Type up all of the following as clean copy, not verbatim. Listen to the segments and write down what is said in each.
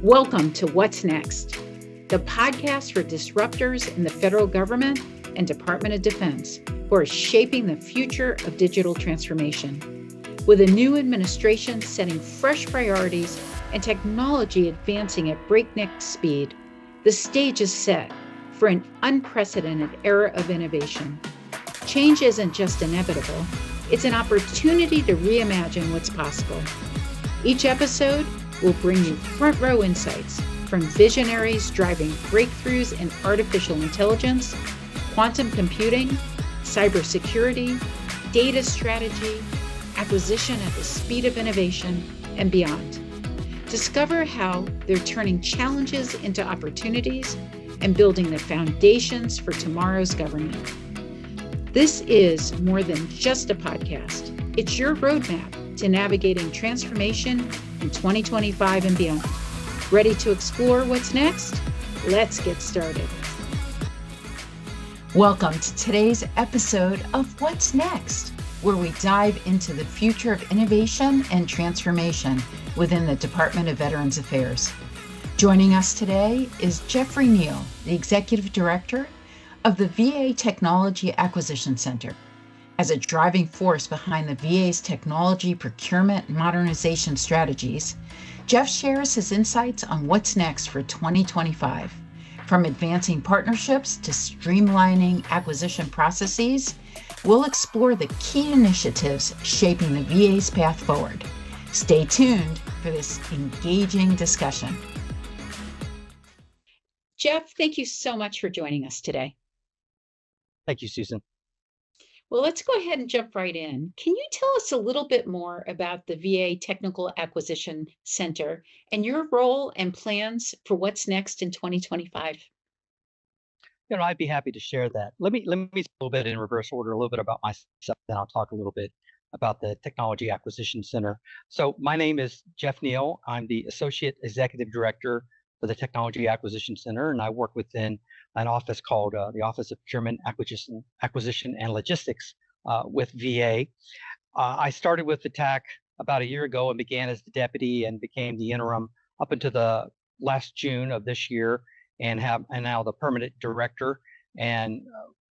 Welcome to What's Next, the podcast for disruptors in the federal government and Department of Defense who are shaping the future of digital transformation. With a new administration setting fresh priorities and technology advancing at breakneck speed, the stage is set for an unprecedented era of innovation. Change isn't just inevitable, it's an opportunity to reimagine what's possible. Each episode will bring you front row insights from visionaries driving breakthroughs in artificial intelligence, quantum computing, cybersecurity, data strategy, acquisition at the speed of innovation, and beyond. Discover how they're turning challenges into opportunities and building the foundations for tomorrow's government. This is more than just a podcast. It's your roadmap to navigating transformation in 2025 and beyond. Ready to explore what's next? Let's get started. Welcome to today's episode of What's Next, where we dive into the future of innovation and transformation within the Department of Veterans Affairs. Joining us today is Jeffrey Neal, the Executive Director of the VA Technology Acquisition Center. As a driving force behind the VA's technology procurement and modernization strategies, Jeff shares his insights on what's next for 2025. From advancing partnerships to streamlining acquisition processes, we'll explore the key initiatives shaping the VA's path forward. Stay tuned for this engaging discussion. Jeff, thank you so much for joining us today. Thank you, Susan. Well, let's go ahead and jump right in. Can you tell us a little bit more about the VA Technical Acquisition Center and your role and plans for what's next in 2025? I'd be happy to share that. Let me speak a little bit in reverse order, a little bit about myself, then I'll talk a little bit about the Technology Acquisition Center. So my name is Jeff Neal. I'm the Associate Executive Director for the Technology Acquisition Center, and I work within an office called the Office of Procurement, Acquisition, and Logistics with VA. I started with the TAC about a year ago and began as the deputy and became the interim up until the last June of this year, and now the permanent director. And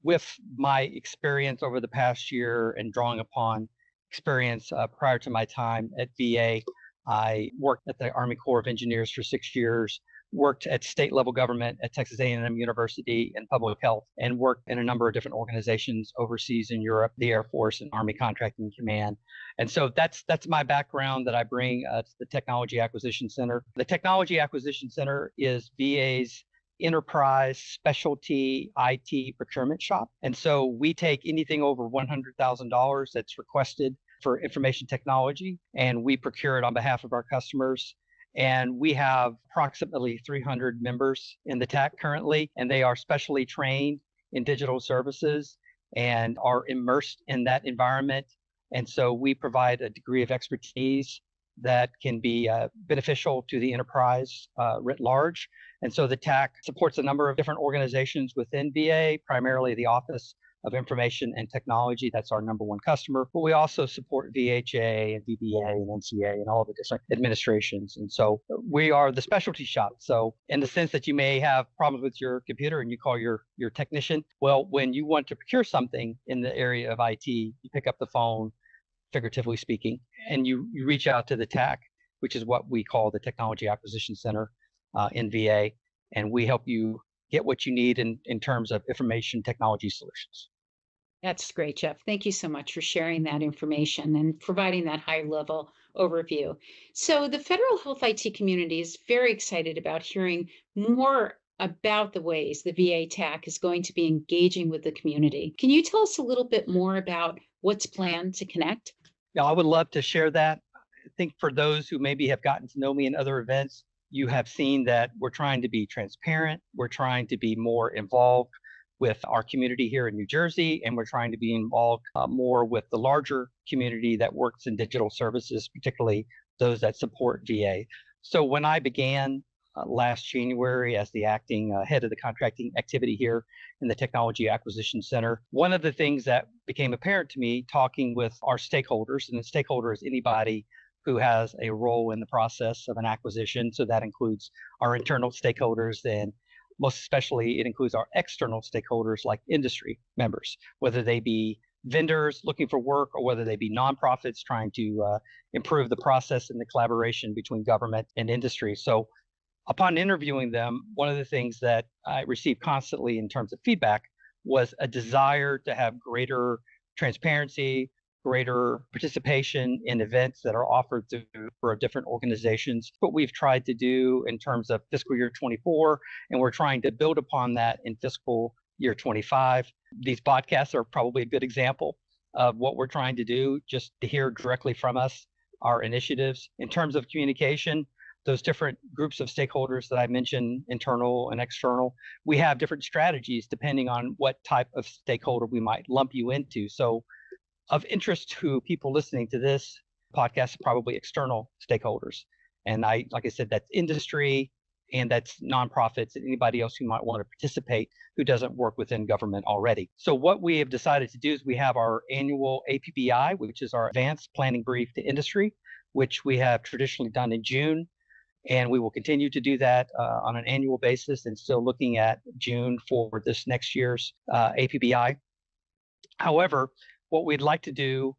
with my experience over the past year and drawing upon experience prior to my time at VA, I worked at the Army Corps of Engineers for 6 years, worked at state level government at Texas A&M University in public health, and worked in a number of different organizations overseas in Europe, the Air Force and Army Contracting Command. And so that's my background that I bring to the Technology Acquisition Center. The Technology Acquisition Center is VA's enterprise specialty IT procurement shop. And so we take anything over $100,000 that's requested for information technology, and we procure it on behalf of our customers. And we have approximately 300 members in the TAC currently, and they are specially trained in digital services and are immersed in that environment. And so we provide a degree of expertise that can be beneficial to the enterprise writ large. And so the TAC supports a number of different organizations within VA, primarily the Office of Information and Technology. That's our number one customer. But we also support VHA and VBA and NCA and all the different administrations. And so we are the specialty shop. So in the sense that you may have problems with your computer and you call your technician, well, when you want to procure something in the area of IT, you pick up the phone, figuratively speaking, and you reach out to the TAC, which is what we call the Technology Acquisition Center in VA. And we help you get what you need in terms of information technology solutions. That's great, Jeff. Thank you so much for sharing that information and providing that high-level overview. So the federal health IT community is very excited about hearing more about the ways the VA TAC is going to be engaging with the community. Can you tell us a little bit more about what's planned to connect? Yeah, I would love to share that. I think for those who maybe have gotten to know me in other events, you have seen that we're trying to be transparent. We're trying to be more involved with our community here in New Jersey, and we're trying to be involved more with the larger community that works in digital services, particularly those that support VA. So when I began last January as the acting head of the contracting activity here in the Technology Acquisition Center, one of the things that became apparent to me talking with our stakeholders, and the stakeholder is anybody who has a role in the process of an acquisition. So that includes our internal stakeholders, and most especially it includes our external stakeholders like industry members, whether they be vendors looking for work or whether they be nonprofits trying to improve the process and the collaboration between government and industry. So upon interviewing them, one of the things that I received constantly in terms of feedback was a desire to have greater transparency, greater participation in events that are offered for different organizations. What we've tried to do in terms of fiscal year 24, and we're trying to build upon that in fiscal year 25. These podcasts are probably a good example of what we're trying to do, just to hear directly from us, our initiatives. In terms of communication, those different groups of stakeholders that I mentioned, internal and external, we have different strategies depending on what type of stakeholder we might lump you into. So of interest to people listening to this podcast, probably external stakeholders. And like I said, that's industry and that's nonprofits and anybody else who might want to participate who doesn't work within government already. So what we have decided to do is we have our annual APBI, which is our advanced planning brief to industry, which we have traditionally done in June. And we will continue to do that on an annual basis, and still looking at June for this next year's APBI. However, what we'd like to do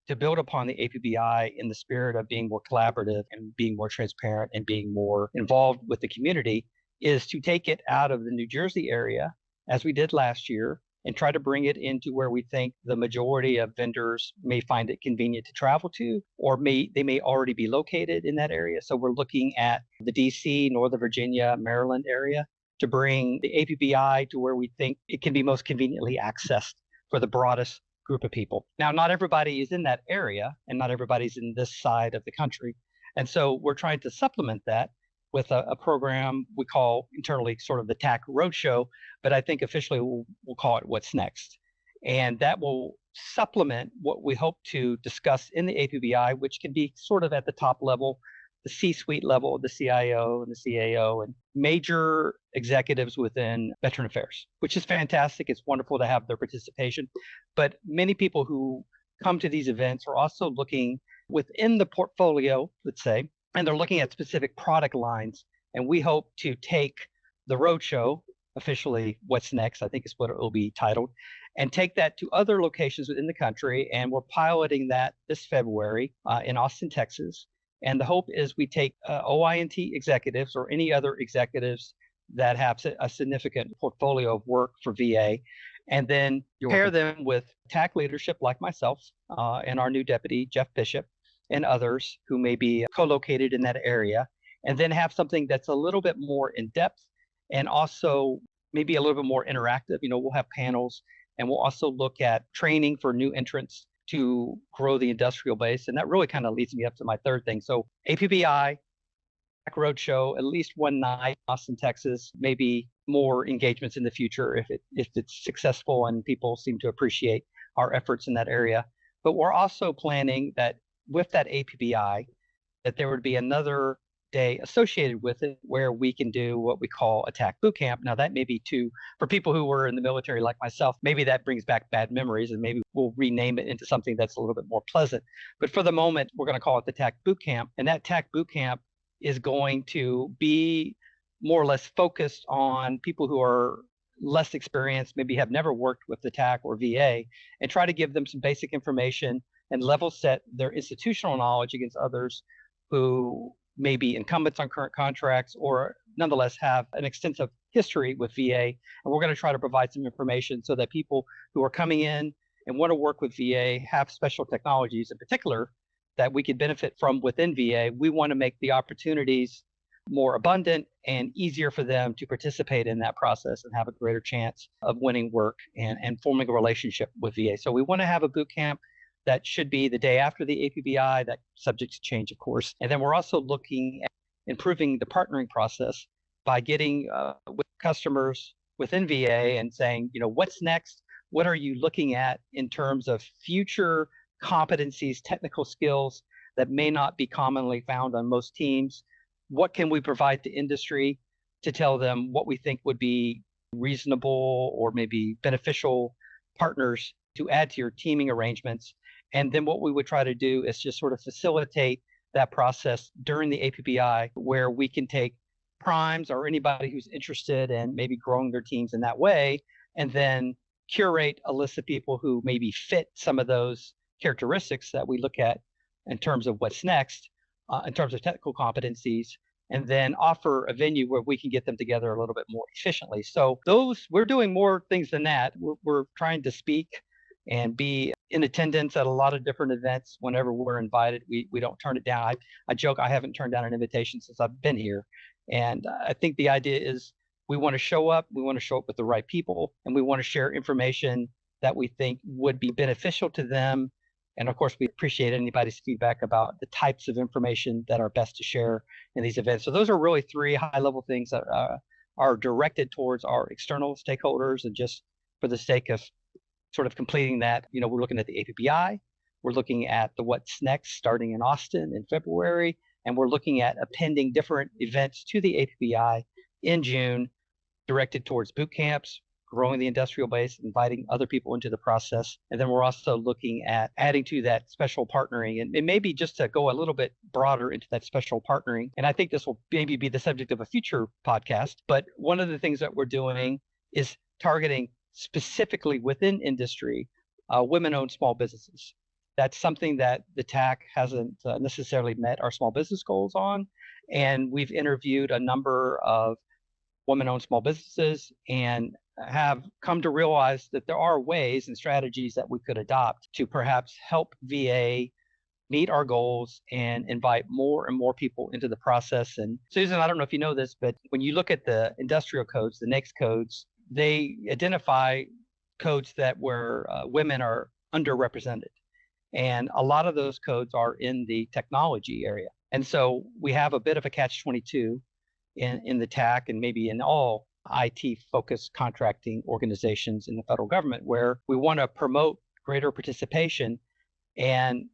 to build upon the APBI in the spirit of being more collaborative and being more transparent and being more involved with the community is to take it out of the New Jersey area, as we did last year, and try to bring it into where we think the majority of vendors may find it convenient to travel to, or they may already be located in that area. So we're looking at the DC, Northern Virginia, Maryland area to bring the APBI to where we think it can be most conveniently accessed for the broadest group of people. Now, not everybody is in that area, and not everybody's in this side of the country. And so we're trying to supplement that with a program we call internally sort of the TAC Roadshow, but I think officially we'll call it What's Next. And that will supplement what we hope to discuss in the APBI, which can be sort of at the top level, the C-suite level, the CIO and the CAO, and major executives within Veteran Affairs, which is fantastic. It's wonderful to have their participation. But many people who come to these events are also looking within the portfolio, let's say, and they're looking at specific product lines. And we hope to take the roadshow, officially What's Next, I think is what it will be titled, and take that to other locations within the country. And we're piloting that this February in Austin, Texas. And the hope is we take OINT executives or any other executives that have a significant portfolio of work for VA, and then pair them with TAC leadership like myself and our new deputy, Jeff Bishop, and others who may be co-located in that area, and then have something that's a little bit more in depth and also maybe a little bit more interactive. We'll have panels, and we'll also look at training for new entrants to grow the industrial base. And that really kind of leads me up to my third thing. So APBI, TAC Roadshow, at least one night, Austin, Texas, maybe more engagements in the future if it's successful and people seem to appreciate our efforts in that area. But we're also planning that with that APBI, that there would be another day associated with it where we can do what we call a TAC boot camp. Now that may be for people who were in the military like myself, maybe that brings back bad memories, and maybe we'll rename it into something that's a little bit more pleasant. But for the moment, we're going to call it the TAC boot camp. And that TAC boot camp is going to be more or less focused on people who are less experienced, maybe have never worked with the TAC or VA, and try to give them some basic information and level set their institutional knowledge against others who may be incumbents on current contracts or nonetheless have an extensive history with VA. And we're going to try to provide some information so that people who are coming in and want to work with VA have special technologies in particular that we could benefit from within VA. We want to make the opportunities more abundant and easier for them to participate in that process and have a greater chance of winning work and forming a relationship with VA. So we want to have a boot camp that should be the day after the APBI, that subject to change, of course. And then we're also looking at improving the partnering process by getting with customers within VA and saying, what's next? What are you looking at in terms of future competencies, technical skills that may not be commonly found on most teams? What can we provide to industry to tell them what we think would be reasonable or maybe beneficial partners to add to your teaming arrangements? And then what we would try to do is just sort of facilitate that process during the APPI, where we can take primes or anybody who's interested in maybe growing their teams in that way, and then curate a list of people who maybe fit some of those characteristics that we look at in terms of what's next, in terms of technical competencies, and then offer a venue where we can get them together a little bit more efficiently. So we're doing more things than that. We're trying to speak and be in attendance at a lot of different events whenever we're invited. We don't turn it down. I joke I haven't turned down an invitation since I've been here. And I think the idea is we want to show up. We want to show up with the right people, and we want to share information that we think would be beneficial to them. And of course, we appreciate anybody's feedback about the types of information that are best to share in these events. So those are really three high-level things that are directed towards our external stakeholders. And just for the sake of sort of completing that, we're looking at the APPI, we're looking at the What's Next starting in Austin in February, and we're looking at appending different events to the APPI in June, directed towards boot camps, growing the industrial base, inviting other people into the process. And then we're also looking at adding to that special partnering, and maybe just to go a little bit broader into that special partnering. And I think this will maybe be the subject of a future podcast. But one of the things that we're doing is targeting specifically within industry, women-owned small businesses. That's something that the TAC hasn't necessarily met our small business goals on. And we've interviewed a number of women-owned small businesses and have come to realize that there are ways and strategies that we could adopt to perhaps help VA meet our goals and invite more and more people into the process. And Susan, I don't know if you know this, but when you look at the industrial codes, the NAICS codes, they identify codes where women are underrepresented. And a lot of those codes are in the technology area. And so we have a bit of a catch-22 in the TAC and maybe in all IT-focused contracting organizations in the federal government, where we want to promote greater participation. And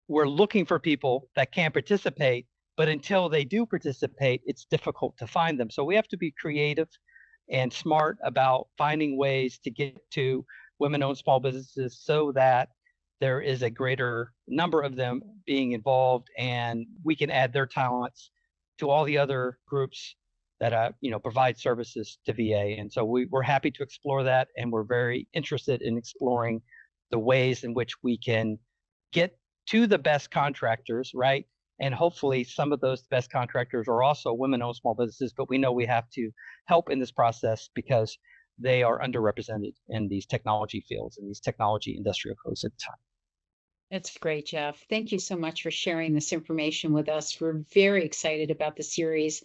we're looking for people that can participate, but until they do participate, it's difficult to find them. So we have to be creative and smart about finding ways to get to women-owned small businesses so that there is a greater number of them being involved, and we can add their talents to all the other groups that provide services to VA. And so we're happy to explore that, and we're very interested in exploring the ways in which we can get to the best contractors, right? And hopefully some of those best contractors are also women-owned small businesses, but we know we have to help in this process because they are underrepresented in these technology fields and these technology industrial codes at the time. That's great, Jeff. Thank you so much for sharing this information with us. We're very excited about the series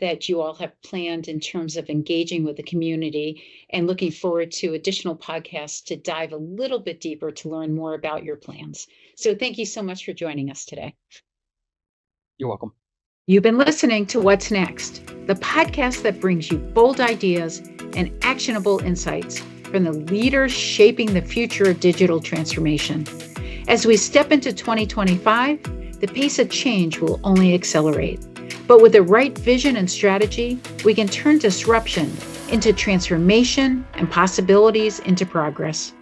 that you all have planned in terms of engaging with the community, and looking forward to additional podcasts to dive a little bit deeper to learn more about your plans. So thank you so much for joining us today. You're welcome. You've been listening to What's Next, the podcast that brings you bold ideas and actionable insights from the leaders shaping the future of digital transformation. As we step into 2025, the pace of change will only accelerate. But with the right vision and strategy, we can turn disruption into transformation and possibilities into progress.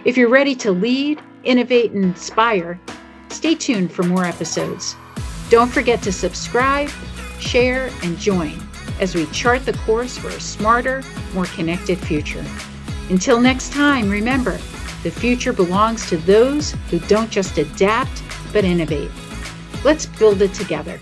If you're ready to lead, innovate, and inspire, stay tuned for more episodes. Don't forget to subscribe, share, and join as we chart the course for a smarter, more connected future. Until next time, remember, the future belongs to those who don't just adapt, but innovate. Let's build it together.